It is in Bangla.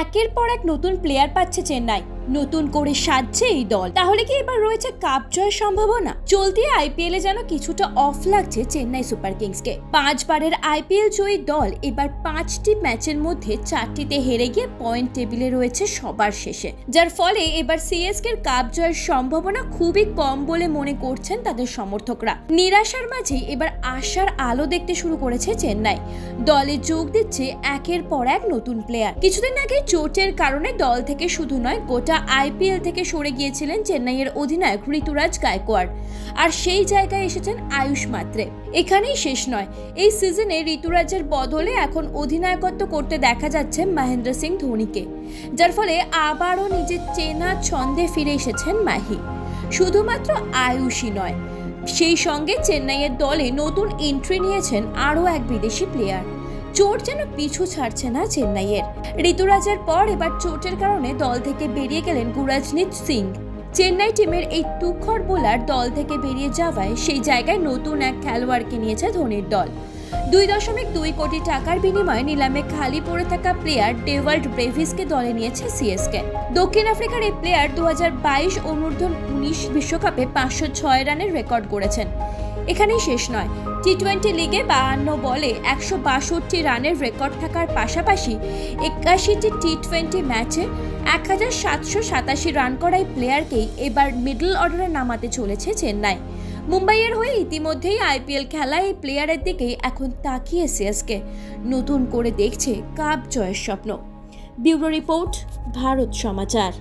একের পর এক নতুন প্লেয়ার পাচ্ছে চেন্নাই, নতুন করে সাজছে এই দল। তাহলে কি এবার রয়েছে কাপ জয়ের সম্ভাবনা? চলতি আইপিএলে যেন কিছুটা অফ লাগছে চেন্নাই সুপার কিংসকে। 5 বারের আইপিএল জয়ী দল এবার 5টি ম্যাচের মধ্যে 4টিতে হেরে গিয়ে পয়েন্ট টেবিলে রয়েছে সবার শেষে, যার ফলে এবার সিএসকের কাপ জয়ের সম্ভাবনা খুবই কম বলে মনে করছেন তাদের সমর্থকরা। নিরাশার মাঝে এবার আশার আলো দেখতে শুরু করেছে চেন্নাই। দলে যোগ দিচ্ছে একের পর এক নতুন প্লেয়ার। কিছুদিন আগে চোটের কারণে দল থেকে শুধু নয় গোটা আইপিএল থেকে সরে গিয়েছিলেন চেন্নাইয়ের অধিনায়ক ঋতুরাজ গায়কোয়াড়, আর সেই জায়গায় এসেছেন আয়ুষ মাত্রে। এখানেই শেষ নয়, এই সিজনে ঋতুরাজের বদলে এখন অধিনায়কত্ব করতে দেখা যাচ্ছে মহেন্দ্র সিং ধোনিকে, যার ফলে আবারও নিজের চেনা ছন্দে ফিরে এসেছেন মাহি। শুধুমাত্র আয়ুষই নয়, সেই সঙ্গে চেন্নাইয়ের দলে নতুন এন্ট্রি নিয়েছেন আরও এক বিদেশি প্লেয়ার। চোট যেন পিছু ছাড়ছে না চেন্নাইয়ের। ঋতুরাজের পর এবার চোটের কারণে দল থেকে বেরিয়ে গেলেন গুরবাজপ্রীত সিং। চেন্নাই টিমের এই তুখর বোলার দল থেকে বেরিয়ে যাওয়ায় সেই জায়গায় নতুন এক খেলোয়াড়কে নিয়েছে ধোনির দল। 2.2 কোটি টাকার বিনিময়ে নিলামে খালি পড়ে থাকা প্লেয়ার ডেভাল্ড ব্রেভিসকে দলে নিয়েছে সিএসকে। দক্ষিণ আফ্রিকার এই প্লেয়ার 2022 অনূর্ধ্ব-19 বিশ্বকাপে 506 রানের রেকর্ড গড়েছেন। এখানেই শেষ নয়, টি-20 লিগে 52 বলে 162 রানের রেকর্ড থাকার পাশাপাশি 81টি টি-20 ম্যাচে 1787 রান করা এই প্লেয়ারকেই এবার মিডল অর্ডারে নামাতে চলেছে চেন্নাই। মুম্বাইয়ের হয়ে ইতিমধ্যেই আইপিএল খেলা এই প্লেয়ারের দিকেই এখন তাকিয়ে সিএসকে, নতুন করে দেখছে কাপ জয়ের স্বপ্ন। ব্যুরো রিপোর্ট, ভারত সমাচার।